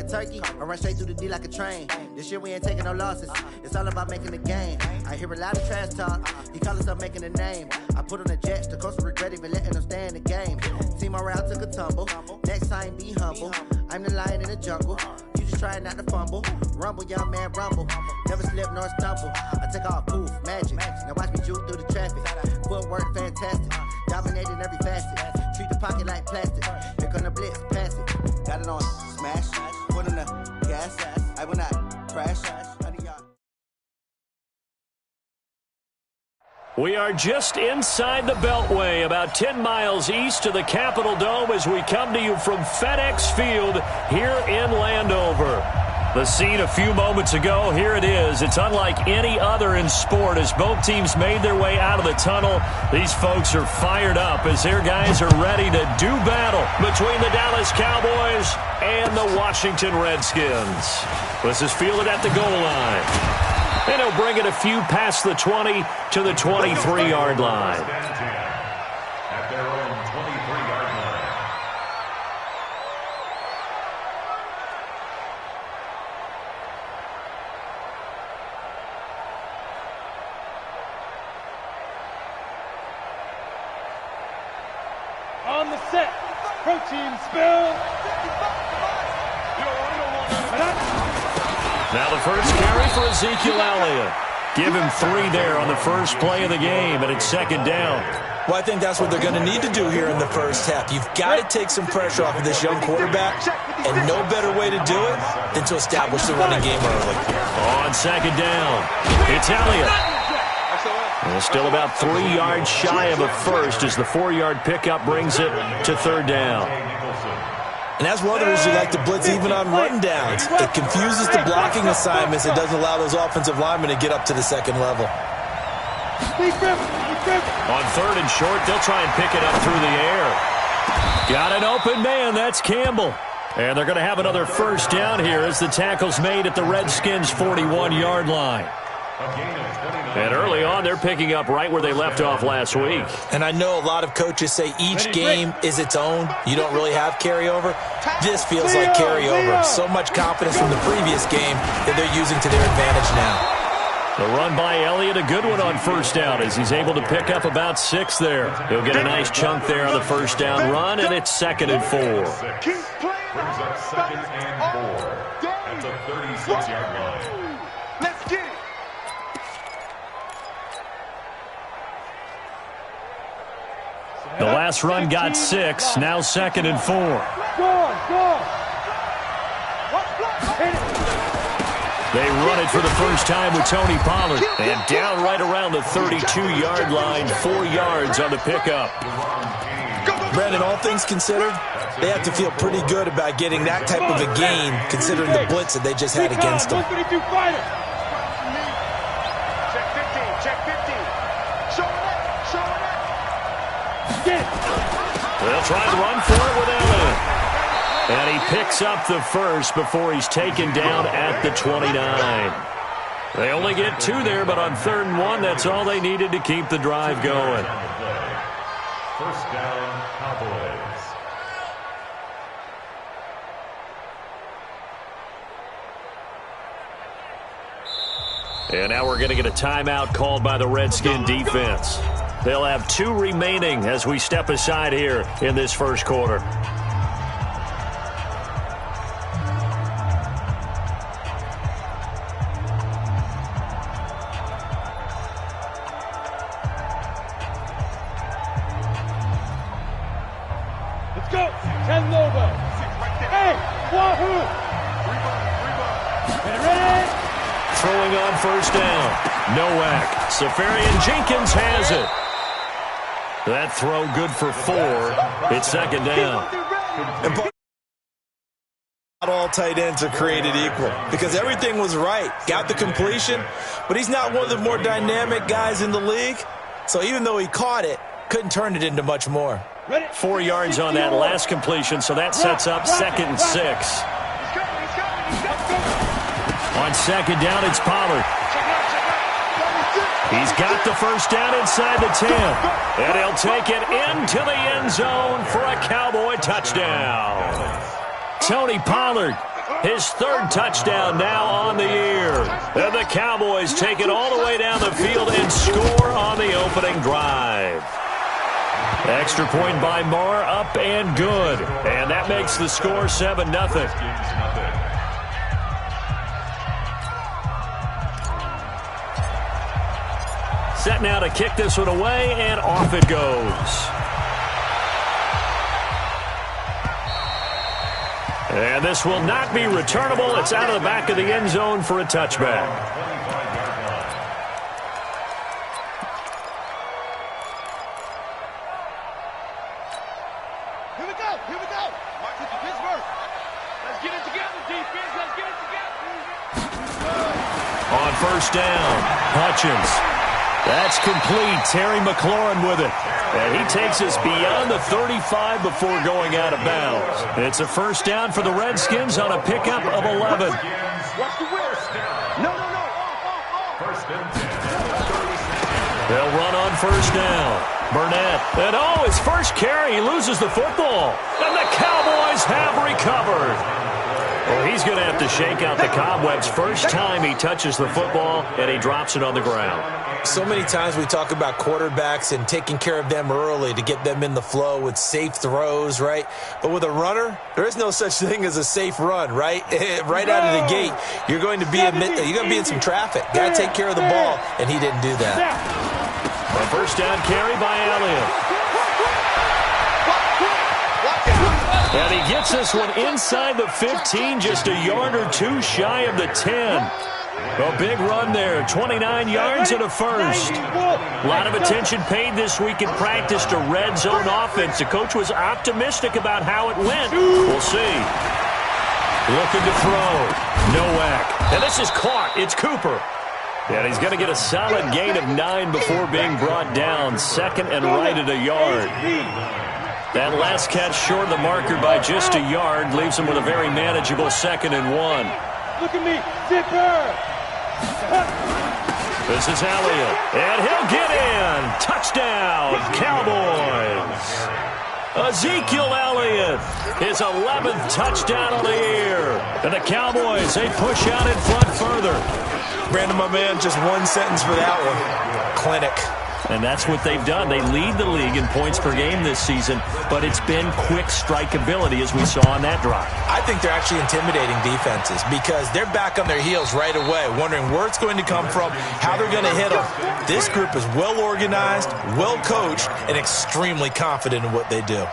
turkey, I run straight through the D like a train. This year we ain't taking no losses. It's all about making the game. I hear a lot of trash talk. He call himself making a name. I put on the Jets, the coach regret even letting them stay in the game. Team morale took a tumble. Next time, be humble. I'm the lion in the jungle. You just trying not to fumble. Rumble, young man, rumble. Never slip nor stumble. I take off, poof, magic. Now watch me juke through the traffic. Footwork fantastic. Dominating every facet. Treat the pocket like plastic. Here come the blitz, pass it. Got it on smash. Put in the gas. I will not crash. We are just inside the Beltway, about 10 miles east of the Capitol Dome as we come to you from FedEx Field here in Landover. The scene a few moments ago, here it is. It's unlike any other in sport as both teams made their way out of the tunnel. These folks are fired up as their guys are ready to do battle between the Dallas Cowboys and the Washington Redskins. This is fielded at the goal line. And he'll bring it a few past the 20 to the 23-yard line. At their own 23-yard line. On the set, protein spill. Now the first carry for Ezekiel Elliott. Give him 3 there on the first play of the game, and it's second down. Well, I think that's what they're going to need to do here in the first half. You've got to take some pressure off of this young quarterback, and no better way to do it than to establish the running game early. On second down, it's Elliott. And still about 3 yards shy of a first as the 4-yard pickup brings it to third down. And as runners, you like to blitz even on run downs. It confuses the blocking assignments. It doesn't allow those offensive linemen to get up to the second level. On third and short, they'll try and pick it up through the air. Got an open man. That's Campbell. And they're going to have another first down here as the tackle's made at the Redskins' 41-yard line. And early on, they're picking up right where they left off last week. And I know a lot of coaches say each game is its own. You don't really have carryover. This feels like carryover. So much confidence from the previous game that they're using to their advantage now. The run by Elliott, a good one on first down as he's able to pick up about 6 there. He'll get a nice chunk there on the first down run, and it's 2nd and 4. Brings up 2nd and 4 at the 36-yard line. Let's get it. The last run got 6, now 2nd and 4. They run it for the first time with Tony Pollard. And down right around the 32-yard line, 4 yards on the pickup. Brandon, all things considered, they have to feel pretty good about getting that type of a gain considering the blitz that they just had against them. They'll try to run for it with Elliott. And he picks up the first before he's taken down at the 29. They only get 2 there, but on 3rd and 1, that's all they needed to keep the drive going. First down, Cowboys. And now we're going to get a timeout called by the Redskin defense. They'll have 2 remaining as we step aside here in this first quarter. Let's go. 10 Nova. Hey, Wahoo. Ready? Throwing on first down. Nowak. Safarian Jenkins has it. That throw good for 4. It's 2nd down. And not all tight ends are created equal because everything was right. Got the completion, but he's not one of the more dynamic guys in the league. So even though he caught it, couldn't turn it into much more. 4 yards on that last completion, so that sets up 2nd and 6. On 2nd down, it's Pollard. He's got the first down inside the 10. And he'll take it into the end zone for a Cowboy touchdown. Tony Pollard His third touchdown now on the year. And the Cowboys take it all the way down the field and score on the opening drive. Extra point by Marr, up and good. And that makes the score 7-0. Set now to kick this one away, and off it goes. And this will not be returnable. It's out of the back of the end zone for a touchback. Here we go. March it to Pittsburgh. Let's get it together, defense. Let's get it together. On first down, Hutchins. That's complete. Terry McLaurin with it. And he takes us beyond the 35 before going out of bounds. It's a first down for the Redskins on a pickup of 11. Watch the wrist. No. First and 10. They'll run on first down. Burnett. And his first carry, he loses the football. And the Cowboys have recovered. Well, he's going to have to shake out the cobwebs first time he touches the football, and he drops it on the ground. So many times we talk about quarterbacks and taking care of them early to get them in the flow with safe throws, right? But with a runner, there is no such thing as a safe run, right? Right out of the gate, you're going to be in some traffic. Got to take care of the ball, and he didn't do that. A first down carry by Elliott. And he gets this one inside the 15, just a yard or two shy of the 10. A big run there, 29 yards and a first. A lot of attention paid this week in practice to red zone offense. The coach was optimistic about how it went. We'll see. Looking to throw. Nowak. And this is caught. It's Cooper. And he's going to get a solid gain of 9 before being brought down. Second and right at a yard. That last catch short of the marker by just a yard leaves him with a very manageable 2nd and 1. Look at me. Zipper. This is Elliott, and he'll get in. Touchdown, Cowboys. Ezekiel Elliott, his 11th touchdown of the year. And the Cowboys, they push out in front further. Brandon, my man, just one sentence for that one. Clinic. And that's what they've done. They lead the league in points per game this season, but it's been quick strike ability as we saw on that drive. I think they're actually intimidating defenses because they're back on their heels right away, wondering where it's going to come from, how they're going to hit them. This group is well organized, well coached, and extremely confident in what they do.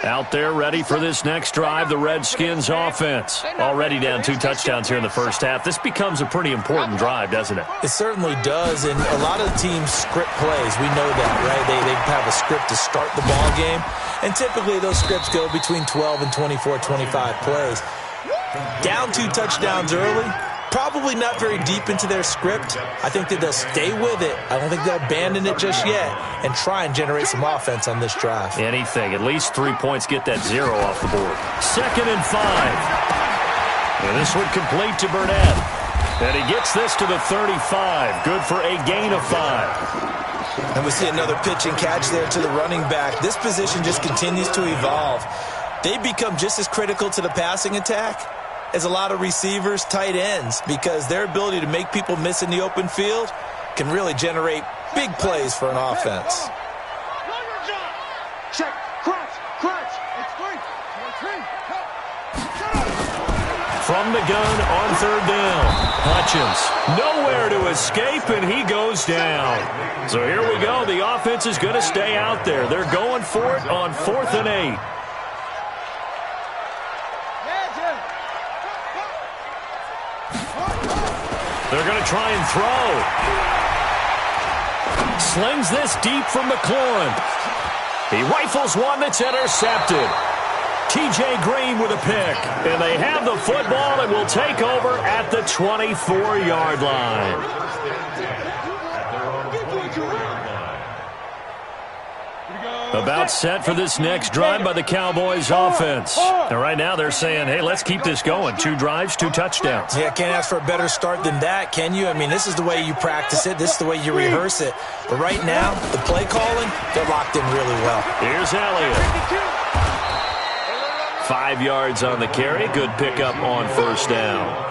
Out there ready for this next drive, the Redskins offense. Already down 2 touchdowns here in the first half. This becomes a pretty important drive, doesn't it? It certainly does, and a lot of teams script plays. We know that, right? They have a script to start the ball game, and typically those scripts go between 12 and 24, 25 plays. Down 2 touchdowns early, probably not very deep into their script. I think that they'll stay with it. I don't think they'll abandon it just yet and try and generate some offense on this drive. Anything. At least 3 points get that 0 off the board. 2nd and 5. And this one complete to Burnett. And he gets this to the 35. Good for a gain of 5. And we see another pitch and catch there to the running back. This position just continues to evolve. They become just as critical to the passing attack as a lot of receivers, tight ends, because their ability to make people miss in the open field can really generate big plays for an offense. Check. Crunch. It's 3. From the gun on 3rd down. Hutchins, nowhere to escape, and he goes down. So here we go. The offense is going to stay out there. They're going for it on 4th and 8. They're going to try and throw. Slings this deep from McLaurin. He rifles one that's intercepted. T.J. Green with a pick. And they have the football and will take over at the 24-yard line. Here we go. About set for this next drive by the Cowboys offense. And right now they're saying, hey, let's keep this going. 2 drives, 2 touchdowns. Yeah, can't ask for a better start than that, can you? I mean, this is the way you practice it. This is the way you rehearse it. But right now, the play calling, they're locked in really well. Here's Elliott. 5 yards on the carry. Good pickup on first down.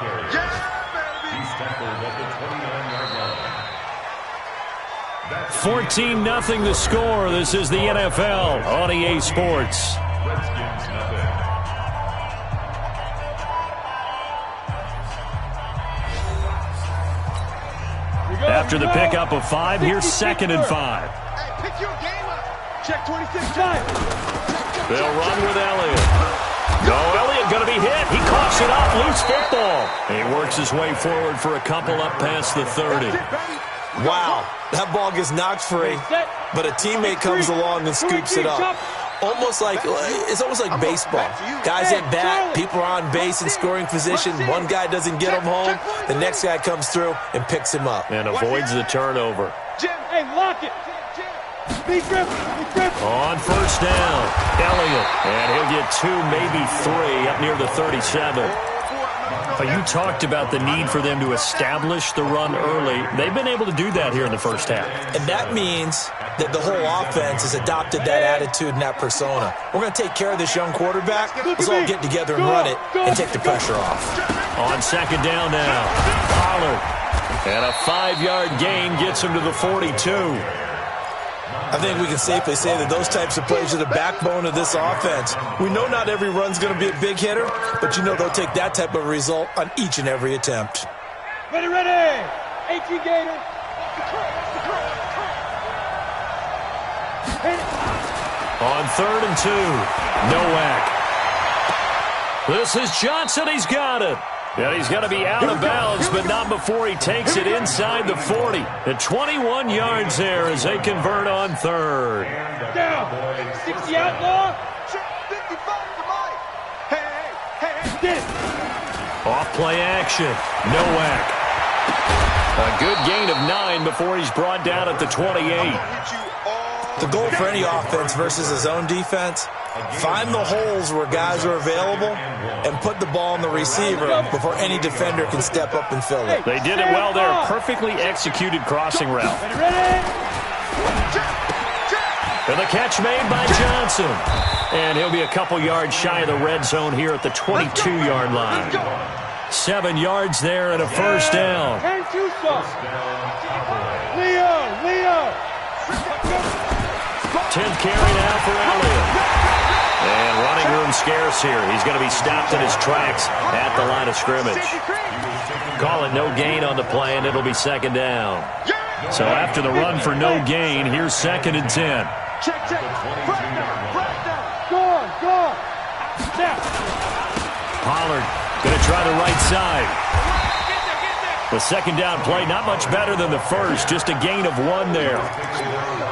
14-0 the score. This is the NFL on EA Sports. After the pickup of 5, here's 2nd and 5. Hey, pick your game up. Check 26 time. They'll run with Elliott. No, Elliott going to be hit. He coughs it up. Loose football. He works his way forward for a couple up past the 30. Wow, that ball gets knocked free, but a teammate comes along and scoops it up. It's almost like baseball. Guys at bat, people are on base in scoring position. One guy doesn't get him home. The next guy comes through and picks him up. And avoids the turnover. Hey, lock it. Be grip. On first down, Elliott. And he'll get 2, maybe 3 up near the 37. You talked about the need for them to establish the run early. They've been able to do that here in the first half. And that means that the whole offense has adopted that attitude and that persona. We're going to take care of this young quarterback. Let's all get together and run it and take the pressure off. On second down now, Pollard. And a 5-yard gain gets him to the 42. I think we can safely say that those types of plays are the backbone of this offense. We know not every run's going to be a big hitter, but you know they'll take that type of result on each and every attempt. Ready. 18 Gator. On 3rd and 2, Nowak. This is Johnson. He's got it. And he's going to be out of bounds, but not before he takes it inside the 40. At 21 yards there as they convert on 3rd. Down. 60 outlaw. 55 to Mike. Hey. Get it. Off play action. Nowak. A good gain of 9 before he's brought down at the 28. The goal for any offense versus his own defense, find the holes where guys are available and put the ball on the receiver before any defender can step up and fill it. They did it well there. Perfectly executed crossing route. And the catch made by Johnson. And he'll be a couple yards shy of the red zone here at the 22-yard line. 7 yards there and a first down. Leo. 10th carry now for Elliott. And running room scarce here. He's going to be stopped in his tracks at the line of scrimmage. Call it no gain on the play, and it'll be 2nd down. So after the run for no gain, here's 2nd and 10. Check. Go on. Now. Pollard going to try the right side. The 2nd down play, not much better than the first, just a gain of 1 there.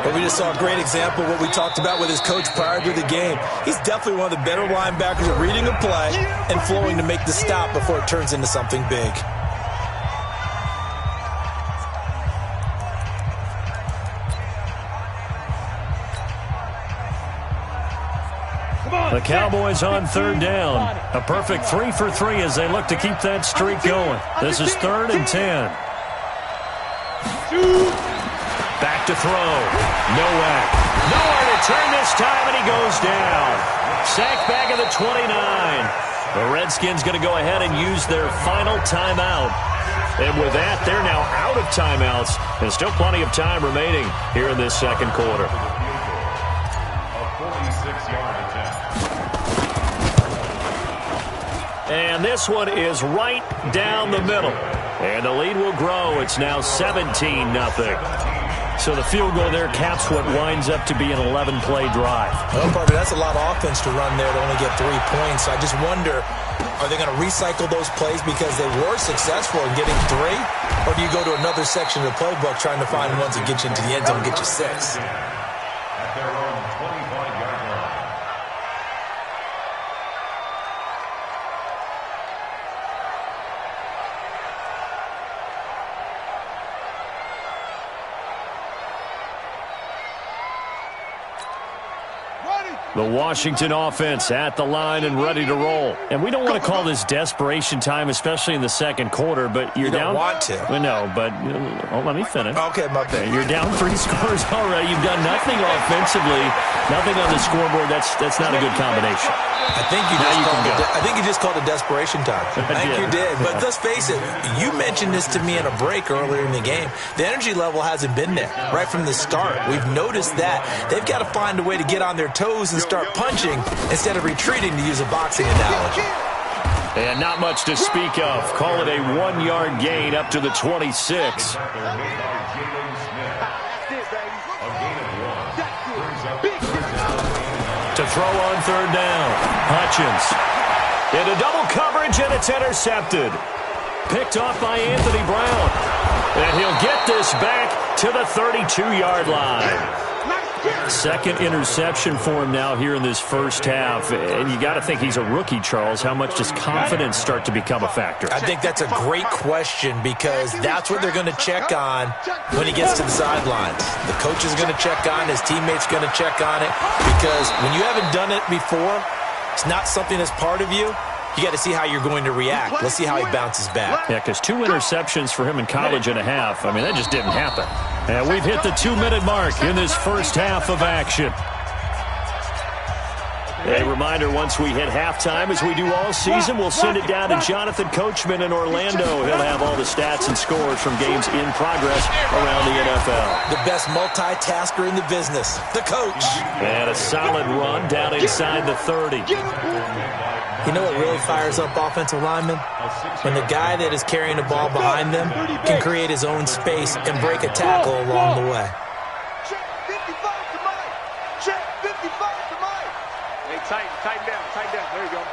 But we just saw a great example of what we talked about with his coach prior to the game. He's definitely one of the better linebackers at reading a play and flowing to make the stop before it turns into something big. The Cowboys on 3rd down. A perfect 3 for 3 as they look to keep that streak going. This is 3rd and 10. Back to throw. Nowhere to turn this time, and he goes down. Sacked back at the 29. The Redskins going to go ahead and use their final timeout. And with that, they're now out of timeouts. And still plenty of time remaining here in this 2nd quarter. A 46-yard attempt. And this one is right down the middle. And the lead will grow. It's now 17-0. So the field goal there caps what winds up to be an 11-play drive. Well, partner, that's a lot of offense to run there to only get 3 points. So I just wonder, are they going to recycle those plays because they were successful in getting 3? Or do you go to another section of the playbook trying to find ones that get you into the end zone and get you 6? At their own 25-yard line. The Washington offense at the line and ready to roll. And we don't want to call this desperation time, especially in the second quarter, but you're down. You don't want to. Well, no, but let me finish. Okay, my bad. You're down 3 scores already. You've done nothing offensively, nothing on the scoreboard. That's not a good combination. I think you just called it desperation time. I think you did. But let's face it, you mentioned this to me in a break earlier in the game. The energy level hasn't been there right from the start. We've noticed that. They've got to find a way to get on their toes and start punching instead of retreating, to use a boxing analogy. And not much to speak of. Call it a 1-yard gain up to the 26. To throw on third down. Hutchins. Into double coverage, and it's intercepted. Picked off by Anthony Brown. And he'll get this back to the 32-yard line. Second interception for him now here in this first half. And you got to think he's a rookie, Charles. How much does confidence start to become a factor? I think that's a great question, because that's what they're going to check on when he gets to the sidelines. The coach is going to check on, his teammates going to check on it, because when you haven't done it before, it's not something that's part of you. You got to see how you're going to react. Let's see how he bounces back. Yeah, because 2 interceptions for him in college and a half. I mean, that just didn't happen. And we've hit the 2-minute mark in this first half of action. A reminder, once we hit halftime, as we do all season, we'll send it down to Jonathan Coachman in Orlando. He'll have all the stats and scores from games in progress around the NFL. The best multitasker in the business, the coach. And a solid run down inside the 30. You know what really fires up offensive linemen? When the guy that is carrying the ball behind them can create his own space and break a tackle along the way. Check 55 to Mike. Check 55 to Mike. Hey, tighten down. There you go.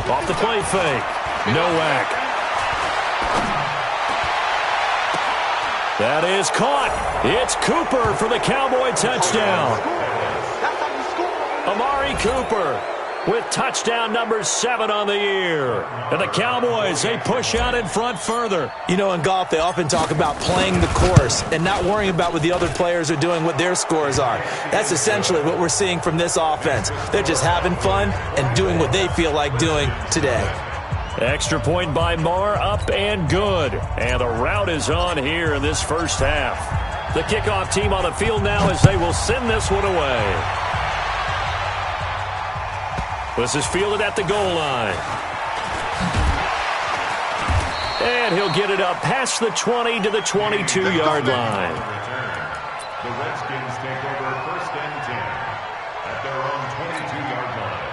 Off the play fake. Nowak. That is caught. It's Cooper for the Cowboy touchdown. Amari Cooper with touchdown number 7 on the year. And the Cowboys, they push out in front further. You know, in golf, they often talk about playing the course and not worrying about what the other players are doing, what their scores are. That's essentially what we're seeing from this offense. They're just having fun and doing what they feel like doing today. Extra point by Marr, up and good. And the route is on here in this first half. The kickoff team on the field now as they will send this one away. This is fielded at the goal line. And he'll get it up past the 20 to the 22-yard line. The Redskins take over 1st and 10 at their own 22-yard line.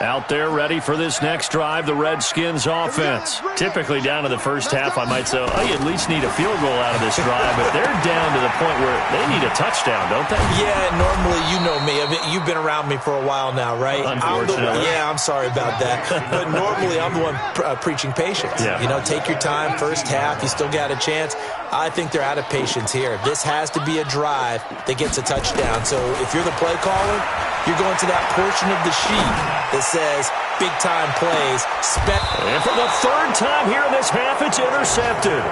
Out there ready for this next drive, the Redskins offense. Typically down to the first half, I might say, oh, you at least need a field goal out of this drive, but they're down to the point where they need a touchdown, don't they? Yeah, normally, you know me. You've been around me for a while now, right? Unfortunately. I'm sorry about that. But normally, I'm the one preaching patience. Yeah. You know, take your time, first half, you still got a chance. I think they're out of patience here. This has to be a drive that gets a touchdown. So if you're the play caller, you're going to that portion of the sheet that says big-time plays. And for the 3rd time here in this half, it's intercepted.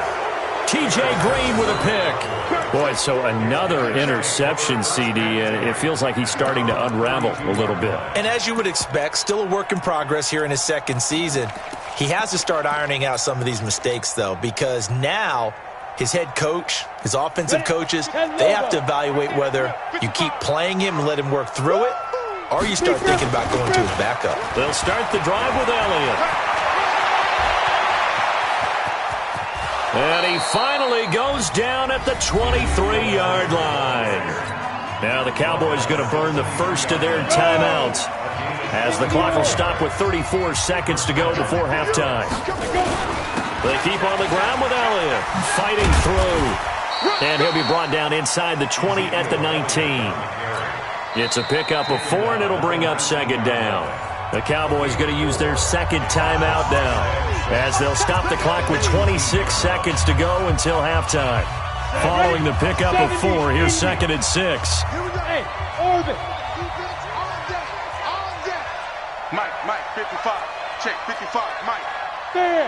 T.J. Green with a pick. Boy, so another interception, CD, and it feels like he's starting to unravel a little bit. And as you would expect, still a work in progress here in his 2nd season. He has to start ironing out some of these mistakes, though, because now his head coach, his offensive coaches, they have to evaluate whether you keep playing him and let him work through it, or you start thinking about going to his backup. They'll start the drive with Elliott. And he finally goes down at the 23-yard line. Now the Cowboys going to burn the first of their timeouts as the clock will stop with 34 seconds to go before halftime. They keep on the ground with Elliott, fighting through. And he'll be brought down inside the 20 at the 19. It's a pickup of 4, and it'll bring up 2nd down. The Cowboys going to use their 2nd timeout now as they'll stop the clock with 26 seconds to go until halftime. Following the pickup of 4, here's 2nd and 6. Hey, Orbit. Mike, 55. Check, 55, Mike. There.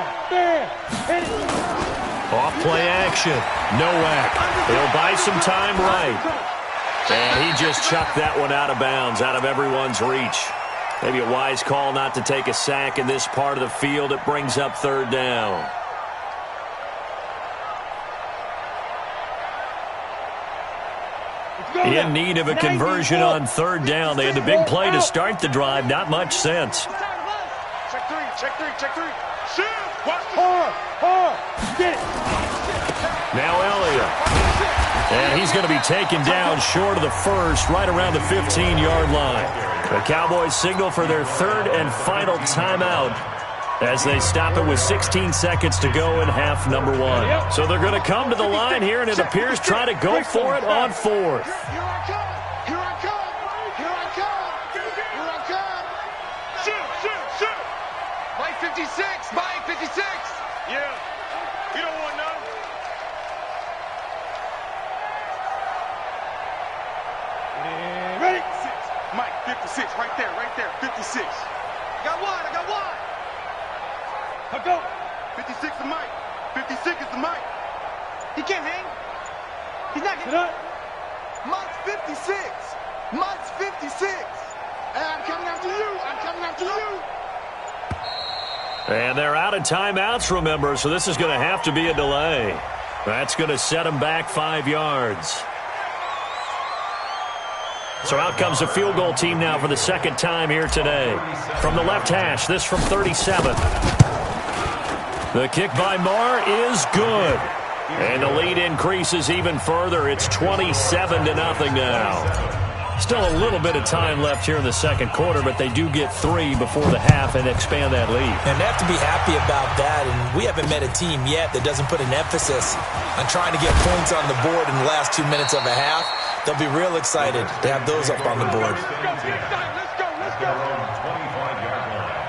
Off play action. Nowak. He'll buy some time right. And he just chucked that one out of bounds, out of everyone's reach. Maybe a wise call not to take a sack in this part of the field. It brings up third down. In need of a conversion on third down. They had the big play to start the drive. Not much sense. Check three. Shoot! Get it! Now Elliott. And he's going to be taken down short of the first, right around the 15-yard line. The Cowboys signal for their third and final timeout as they stop it with 16 seconds to go in half number one. So they're going to come to the line here, and it appears try to go for it on fourth. Here I come! Shoot! Mike 56! Yeah, you don't want none. Ready? Mike 56, right there, 56. I got one. I go. 56 is Mike. 56 is the Mike. He can't hang. He's not getting up. Mike's 56. Mike's 56. And I'm coming after you. And they're out of timeouts, remember, so this is going to have to be a delay. That's going to set them back 5 yards. So out comes the field goal team now for the second time here today. From the left hash, this from 37. The kick by Marr is good. And the lead increases even further. It's 27-0 now. Still a little bit of time left here in the second quarter, but they do get 3 before the half and expand that lead. And they have to be happy about that, and we haven't met a team yet that doesn't put an emphasis on trying to get points on the board in the last 2 minutes of a half. They'll be real excited to have those up on the board. Let's go. At their own 25-yard line.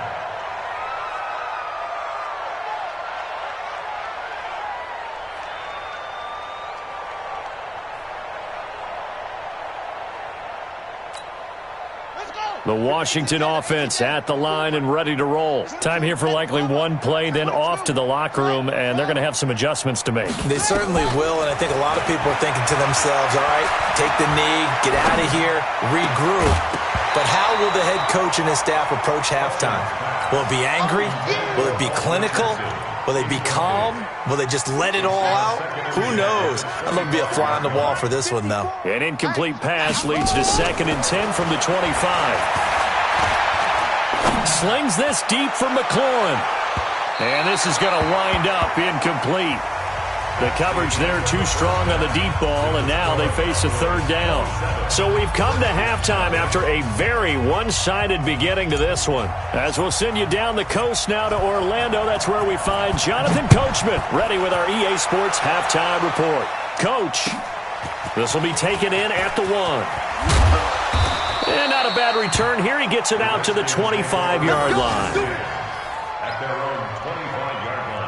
The Washington offense at the line and ready to roll. Time here for likely one play, then off to the locker room, and they're going to have some adjustments to make. They certainly will, and I think a lot of people are thinking to themselves, all right, take the knee, get out of here, regroup. But how will the head coach and his staff approach halftime? Will it be angry? Will it be clinical? Will they be calm? Will they just let it all out? Who knows? I'd love to be a fly on the wall for this one, though. An incomplete pass leads to 2nd and 10 from the 25. Slings this deep for McLaurin. And this is going to wind up incomplete. The coverage there too strong on the deep ball, and now they face a third down. So we've come to halftime after a very one-sided beginning to this one. As we'll send you down the coast now to Orlando, that's where we find Jonathan Coachman, ready with our EA Sports halftime report. Coach, this will be taken in at the 1. And not a bad return here. He gets it out to the 25-yard line. At their own 25-yard line.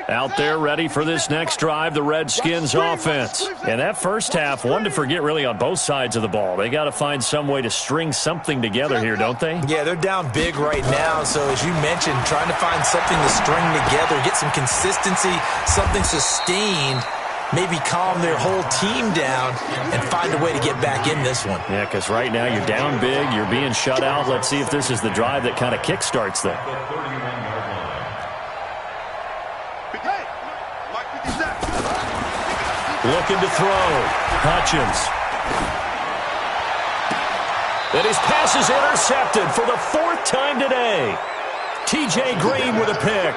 Out there ready for this next drive, the Redskins offense. And that first half, one to forget really on both sides of the ball. They got to find some way to string something together here, don't they? Yeah, they're down big right now, so as you mentioned, trying to find something to string together, get some consistency, something sustained, maybe calm their whole team down and find a way to get back in this one. Yeah, because right now you're down big, you're being shut out. Let's see if this is the drive that kind of kickstarts them. The 31-yard line. Looking to throw. Hutchins. And his pass is intercepted for the 4th time today. T.J. Green with a pick.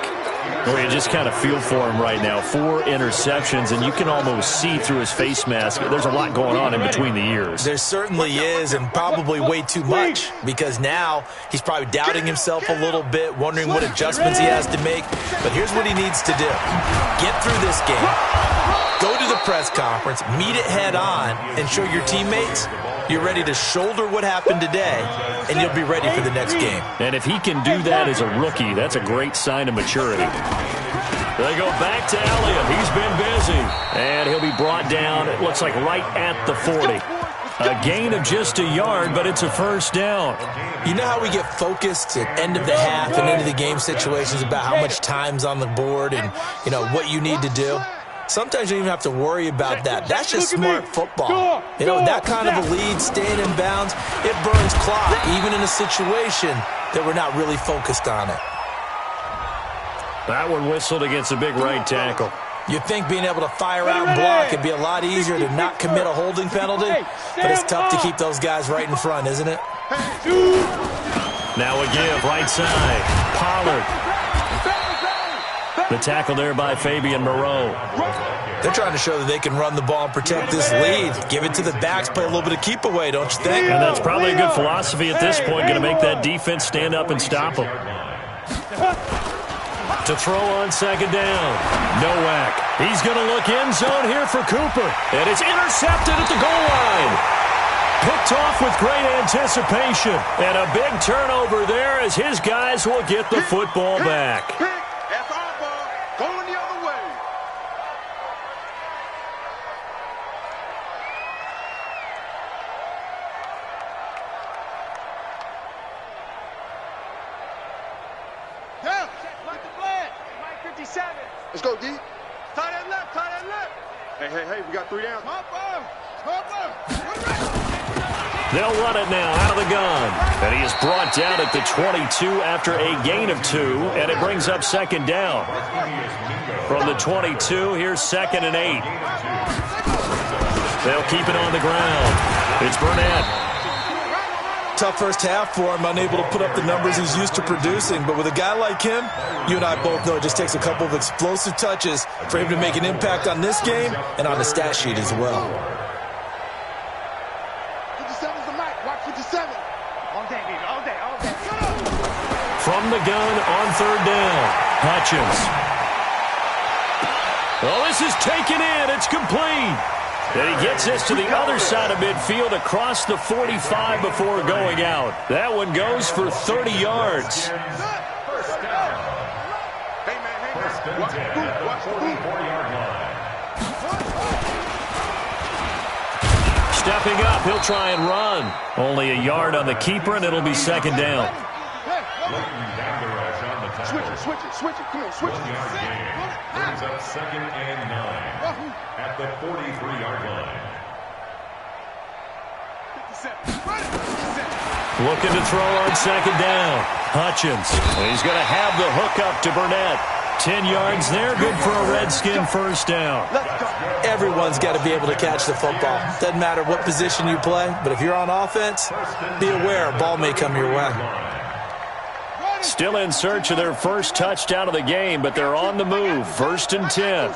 Well, you just kind of feel for him right now. 4 interceptions, and you can almost see through his face mask. There's a lot going on in between the ears. There certainly is, and probably way too much, because now he's probably doubting himself a little bit, wondering what adjustments he has to make. But here's what he needs to do. Get through this game. Go to the press conference, meet it head on, and show your teammates you're ready to shoulder what happened today, and you'll be ready for the next game. And if he can do that as a rookie, that's a great sign of maturity. They go back to Elliott. He's been busy. And he'll be brought down, it looks like right at the 40. A gain of just a yard, but it's a first down. You know how we get focused at end of the half and into the game situations about how much time's on the board and, you know, what you need to do? Sometimes you don't even have to worry about that. That's just smart football. You know, that kind of a lead, staying in bounds, it burns clock, even in a situation that we're not really focused on it. That one whistled against a big right tackle. You'd think being able to fire out and block would be a lot easier to not commit a holding penalty, but it's tough to keep those guys right in front, isn't it? Now a give, right side. Pollard. The tackle there by Fabian Moreau. They're trying to show that they can run the ball and protect this lead. Give it to the backs, play a little bit of keep away, don't you think? And that's probably a good philosophy at this point, going to make that defense stand up and stop them. To throw on second down. Nowak. He's going to look end zone here for Cooper. And it's intercepted at the goal line. Picked off with great anticipation. And a big turnover there as his guys will get the football back. That's our ball. Going the other way. Down. Like the flag. Mike 57. Let's go, D. Tie that left. Tie that left. Hey, we got 3 downs. They'll run it now out of the gun. And he is brought down at the 22 after a gain of 2, and it brings up second down. From the 22, here's 2nd and 8. They'll keep it on the ground. It's Burnett. Tough first half for him, unable to put up the numbers he's used to producing. But with a guy like him, you and I both know it just takes a couple of explosive touches for him to make an impact on this game and on the stat sheet as well. 57's the mic. Watch 57. All day, baby. All day. From the gun on third down. Hutchins. Well, this is taken in. It's complete. And he gets this to the other side of midfield across the 45 before going out. That one goes for 30 yards. First down. Hey, man. First and 10 at the 44-yard line. Stepping up, he'll try and run. Only a yard on the keeper, and it'll be second down. Looking down the rush on the tackle. Switch it. Come on, switch it. 1-yard gain brings up 2nd and 9 at the 43-yard line. 57. Looking to throw on second down. Hutchins. And he's going to have the hook up to Burnett. 10 yards there, good for a Redskin first down. Everyone's got to be able to catch the football. Doesn't matter what position you play, but if you're on offense, be aware a ball may come your way. Still in search of their first touchdown of the game, but they're on the move. 1st and 10.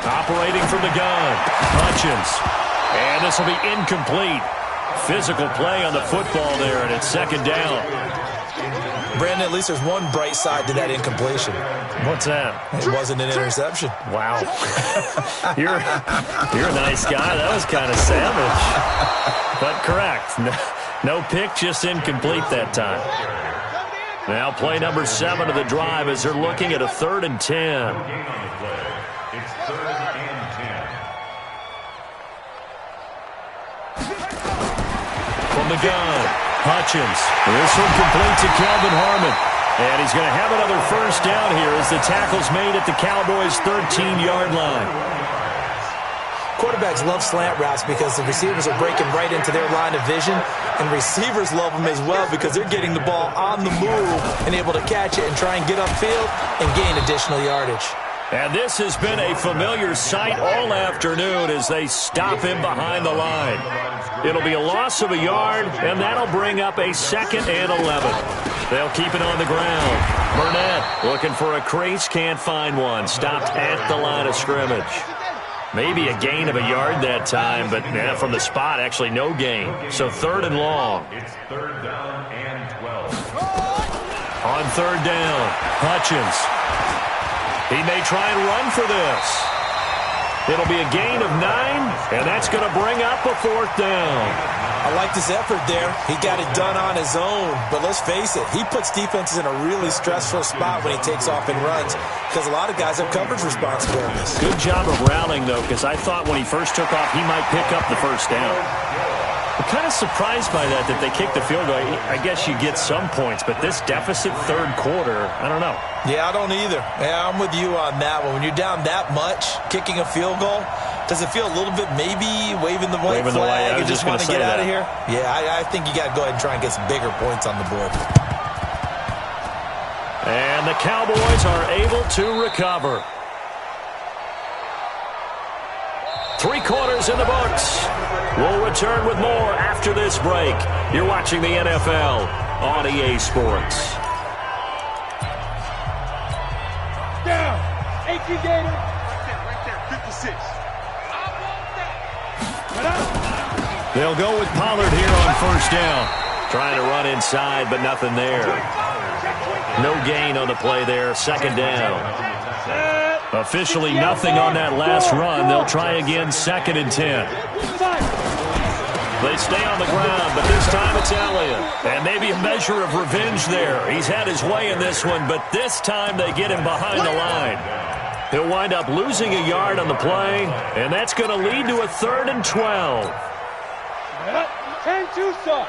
Operating from the gun. Hutchins. And this will be incomplete. Physical play on the football there, and it's second down. Brandon, at least there's one bright side to that incompletion. What's that? It wasn't an interception. Wow. You're a nice guy. That was kind of savage. But correct. No pick, just incomplete that time. Now play number 7 of the drive as they're looking at a 3rd and 10. It's 3rd and 10. From the gun, Hutchins. This one complete to Kelvin Harmon. And he's going to have another first down here as the tackle's made at the Cowboys' 13-yard line. Quarterbacks love slant routes because the receivers are breaking right into their line of vision, and receivers love them as well because they're getting the ball on the move and able to catch it and try and get upfield and gain additional yardage. And this has been a familiar sight all afternoon as they stop him behind the line. It'll be a loss of a yard, and that'll bring up a 2nd and 11. They'll keep it on the ground. Burnett looking for a crease, can't find one. Stopped at the line of scrimmage. Maybe a gain of a yard that time, but from the spot, actually no gain. So 3rd and long. It's 3rd down and 12. On 3rd down, Hutchins. He may try and run for this. It'll be a gain of 9, and that's going to bring up a 4th down. I liked his effort there. He got it done on his own. But let's face it, he puts defenses in a really stressful spot when he takes off and runs because a lot of guys have coverage responsibilities. Good job of rallying, though, because I thought when he first took off, he might pick up the 1st down. I'm kind of surprised by that they kicked the field goal. I guess you get some points, but this deficit 3rd quarter, I don't know. Yeah, I don't either. Yeah, I'm with you on that one. When you're down that much, kicking a field goal, does it feel a little bit maybe waving the white flag and just want to get out of here? Yeah, I think you got to go ahead and try and get some bigger points on the board. And the Cowboys are able to recover. 3 quarters in the books. We'll return with more after this break. You're watching the NFL on EA Sports. Down. 18 Gator. Right there, 56. They'll go with Pollard here on 1st down. Trying to run inside, but nothing there. No gain on the play there. 2nd down. Officially nothing on that last run. They'll try again, 2nd and 10. They stay on the ground, but this time it's Elliott. And maybe a measure of revenge there. He's had his way in this one, but this time they get him behind the line. He'll wind up losing a yard on the play, and that's going to lead to a 3rd and 12. 10-2 stop.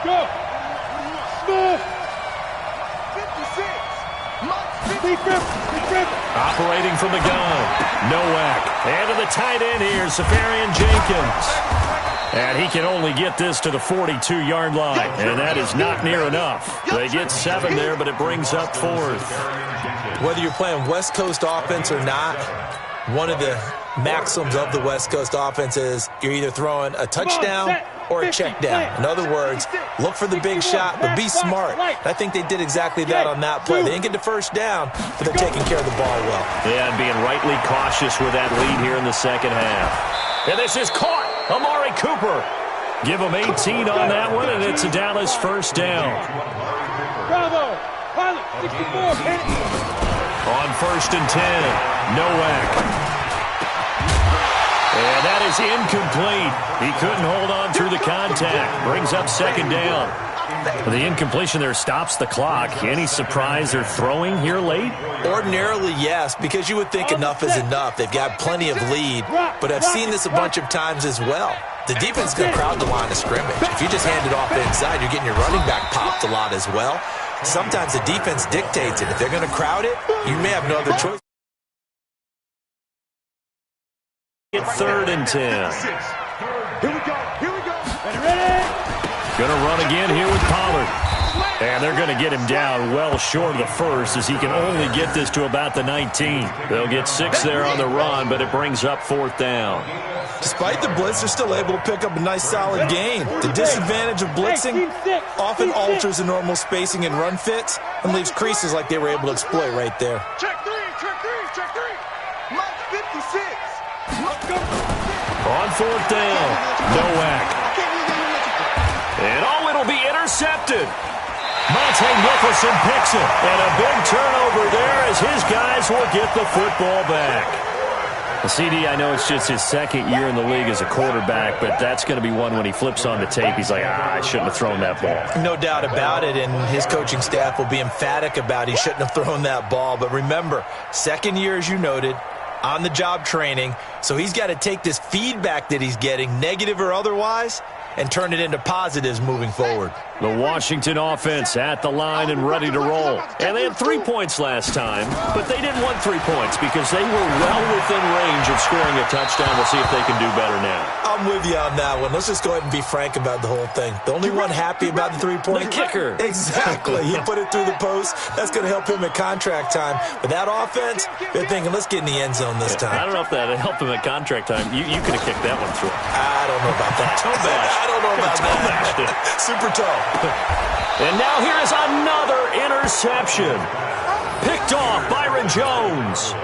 Go. Smith. 56. Operating from the gun. Nowak. And to the tight end here, Safarian Jenkins. And he can only get this to the 42-yard line. And that is not near enough. They get 7 there, but it brings up 4th. Whether you're playing West Coast offense or not, one of the maxims of the West Coast offense is you're either throwing a touchdown or a check down. In other words, look for the big shot, but be smart. I think they did exactly that on that play. They didn't get the 1st down, but they're taking care of the ball well. Yeah, and being rightly cautious with that lead here in the 2nd half. And this is caught. Amari Cooper. Give him 18 on that one, and it's a Dallas 1st down. Bravo. Pilot, 64. On 1st and 10, Nowak. And that is incomplete. He couldn't hold on through the contact. Brings up 2nd down. The incompletion there stops the clock. Any surprise they're throwing here late? Ordinarily, yes, because you would think enough is enough. They've got plenty of lead, but I've seen this a bunch of times as well. The defense is going to crowd the line of scrimmage. If you just hand it off inside, you're getting your running back popped a lot as well. Sometimes the defense dictates it. If they're going to crowd it, you may have no other choice. 3rd and 10. Here we go. Ready? Going to run again here with Pollard. And they're going to get him down well short of the 1st as he can only get this to about the 19. They'll get 6 there on the run, but it brings up 4th down. Despite the blitz, they're still able to pick up a nice solid gain. The disadvantage of blitzing often alters the normal spacing and run fits and leaves creases like they were able to exploit right there. Check three. Mike 56. On 4th down, Nowak. And it'll be intercepted. Monte Nicholson picks it. And a big turnover there as his guys will get the football back. The CD, I know it's just his 2nd year in the league as a quarterback, but that's going to be one when he flips on the tape. He's like, I shouldn't have thrown that ball. No doubt about it, and his coaching staff will be emphatic about he shouldn't have thrown that ball. But remember, 2nd year, as you noted, on-the-job training, so he's got to take this feedback that he's getting, negative or otherwise, and turn it into positives moving forward. The Washington offense at the line and ready to roll. And they had 3 points last time, but they didn't want 3 points because they were well within range of scoring a touchdown. We'll see if they can do better now. I'm with you on that one. Let's just go ahead and be frank about the whole thing. The only one happy about the 3-point the kicker. Exactly. He put it through the post. That's going to help him at contract time. But that offense, they're thinking, let's get in the end zone this time. I don't know if that helped him at contract time. You could have kicked that one through. I don't know about that. Toe bash. I don't know about that. Super toe. And now here is another interception. Picked off Byron Jones.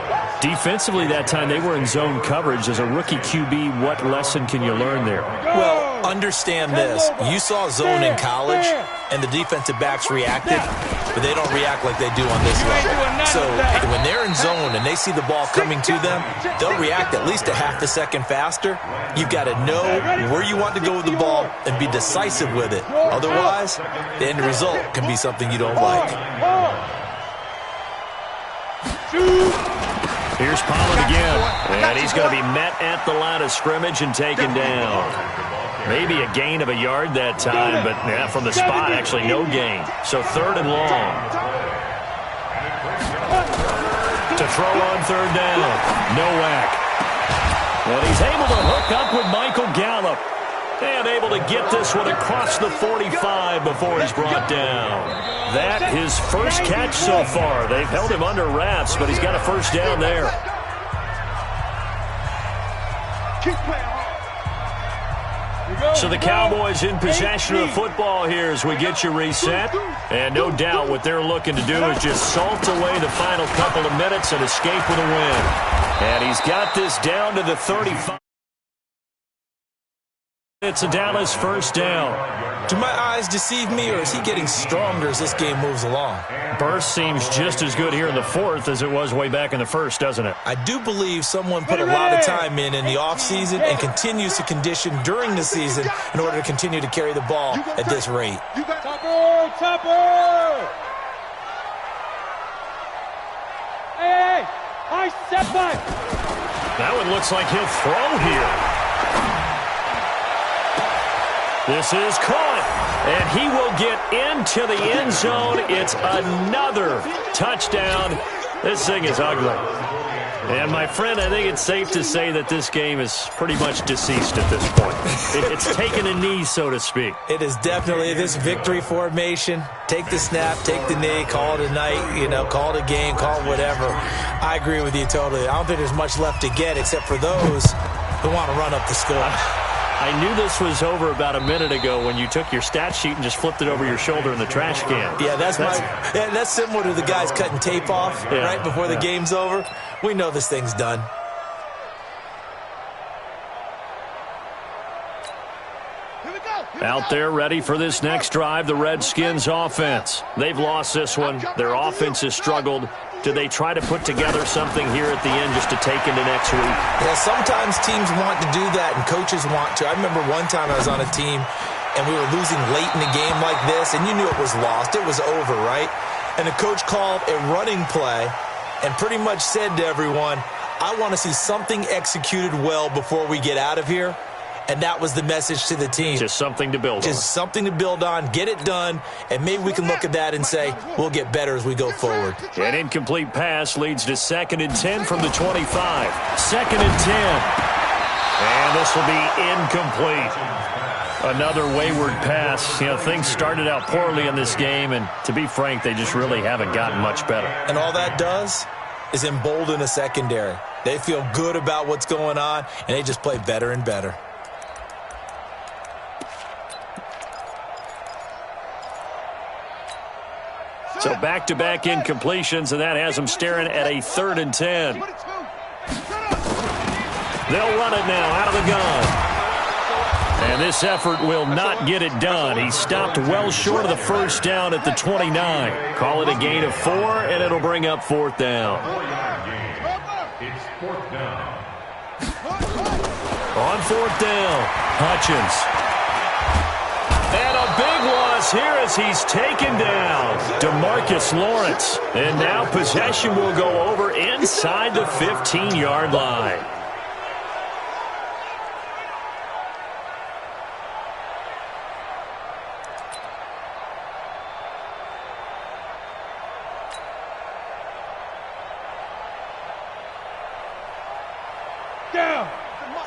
Defensively that time, they were in zone coverage. As a rookie QB, what lesson can you learn there? Well, understand this. You saw zone in college, and the defensive backs reacted, but they don't react like they do on this level. So when they're in zone and they see the ball coming to them, they'll react at least a half a second faster. You've got to know where you want to go with the ball and be decisive with it. Otherwise, the end result can be something you don't like. Here's Pollard again, and he's going to be met at the line of scrimmage and taken down. Maybe a gain of a yard that time, but from the spot, actually no gain. So 3rd and long. To throw on 3rd down. Nowak. And he's able to hook up with Michael Gallup. And able to get this one across the 45 before he's brought down. That his first catch so far. They've held him under wraps, but he's got a first down there. So the Cowboys in possession of the football here as we get you reset. And no doubt what they're looking to do is just salt away the final couple of minutes and escape with a win. And he's got this down to the 35. It's a Dallas first down. Do my eyes deceive me, or is he getting stronger as this game moves along? Burst seems just as good here in the 4th as it was way back in the 1st, doesn't it? I do believe someone put a lot of time in the offseason and continues to condition during the season in order to continue to carry the ball at this rate. Topper! Hey! I step back! That one looks like he'll throw here. This is caught, and he will get into the end zone. It's another touchdown. This thing is ugly. And, my friend, I think it's safe to say that this game is pretty much deceased at this point. It's taken a knee, so to speak. It is definitely this victory formation. Take the snap, take the knee, call it a night, call it a game, call it whatever. I agree with you totally. I don't think there's much left to get except for those who want to run up the score. I knew this was over about a minute ago when you took your stat sheet and just flipped it over your shoulder in the trash can. Yeah, that's similar to the guys cutting tape off right before the game's over. We know this thing's done. Out there ready for this next drive, the Redskins offense. They've lost this one. Their offense has struggled. Do they try to put together something here at the end just to take into next week? Yeah, sometimes teams want to do that and coaches want to. I remember one time I was on a team and we were losing late in the game like this, and you knew it was lost. It was over, right? And the coach called a running play and pretty much said to everyone, I want to see something executed well before we get out of here. And that was the message to the team. Just something to build on. Just something to build on, get it done, and maybe we can look at that and say, we'll get better as we go forward. An incomplete pass leads to 2nd and 10 from the 25. 2nd and 10. And this will be incomplete. Another wayward pass. Things started out poorly in this game, and to be frank, they just really haven't gotten much better. And all that does is embolden a secondary. They feel good about what's going on, and they just play better and better. So back-to-back incompletions, and that has them staring at a 3rd and 10. They'll run it now out of the gun. And this effort will not get it done. He stopped well short of the first down at the 29. Call it a gain of 4, and it'll bring up 4th down. It's 4th down. On 4th down, Hutchins. And a big loss here as he's taken down. DeMarcus Lawrence. And now possession will go over inside the 15-yard line. Down.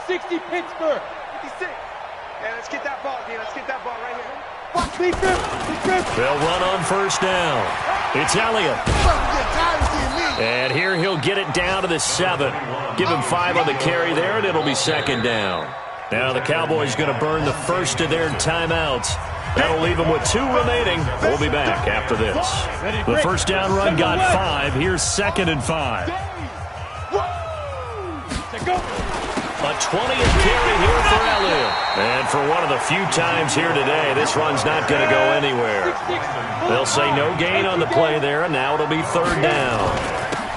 60 Pittsburgh. 56. Yeah, let's get that ball again. Let's get that ball right here. They'll run on 1st down. It's Elliott. And here he'll get it down to the 7. Give him 5 on the carry there, and it'll be 2nd down. Now the Cowboys going to burn the first of their timeouts. That'll leave them with 2 remaining. We'll be back after this. The first down run got 5. Here's 2nd and 5. A 20th carry here for Elliott. And for one of the few times here today, this run's not going to go anywhere. They'll say no gain on the play there, and now it'll be third down.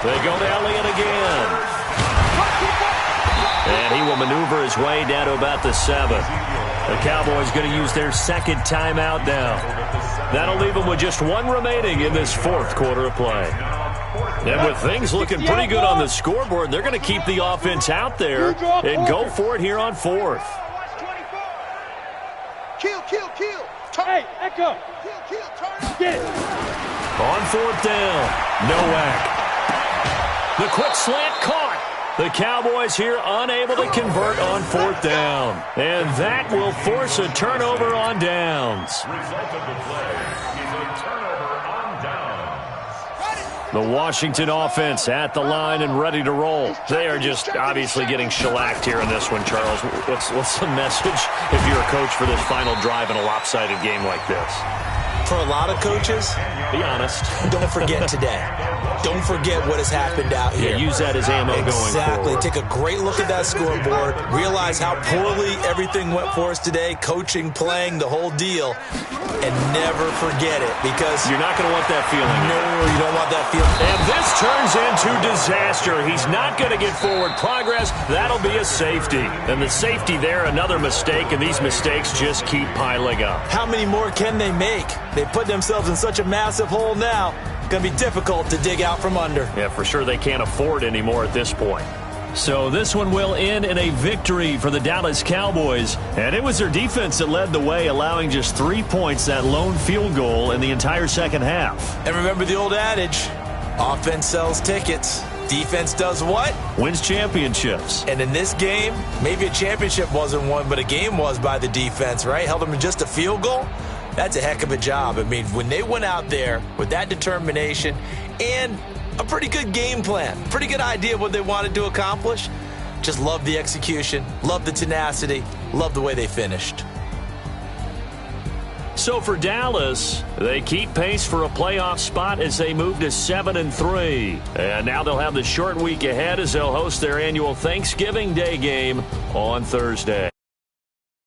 They go to Elliott again. And he will maneuver his way down to about the 7. The Cowboys going to use their second timeout now. That'll leave them with just one remaining in this fourth quarter of play. And with things looking pretty good on the scoreboard, they're going to keep the offense out there and go for it here on fourth. Kill. Hey, Echo. Kill. Turn up. Get it. On fourth down, Nowak. The quick slant caught. The Cowboys here unable to convert on fourth down. And that will force a turnover on downs. Result of the play is a turnover on downs. The Washington offense at the line and ready to roll. They are just obviously getting shellacked here in this one, Charles. What's the message if you're a coach for this final drive in a lopsided game like this? For a lot of coaches, be honest. Don't forget today. Don't forget what has happened out here. Yeah, use that as ammo going forward. Exactly. Take a great look at that scoreboard. Realize how poorly everything went for us today. Coaching, playing, the whole deal. And never forget it, because you're not going to want that feeling. No, you don't want that feeling. And this turns into disaster. He's not going to get forward progress. That'll be a safety. And the safety there, another mistake, and these mistakes just keep piling up. How many more can they make? They put themselves in such a massive hole now. It's going to be difficult to dig out from under. Yeah, for sure they can't afford anymore at this point. So this one will end in a victory for the Dallas Cowboys. And it was their defense that led the way, allowing just 3 points, that lone field goal in the entire second half. And remember the old adage, offense sells tickets. Defense does what? Wins championships. And in this game, maybe a championship wasn't won, but a game was by the defense, right? Held them to just a field goal. That's a heck of a job. I mean, when they went out there with that determination and a pretty good game plan, pretty good idea of what they wanted to accomplish, just love the execution, love the tenacity, love the way they finished. So for Dallas, they keep pace for a playoff spot as they move to 7-3. And now they'll have the short week ahead as they'll host their annual Thanksgiving Day game on Thursday.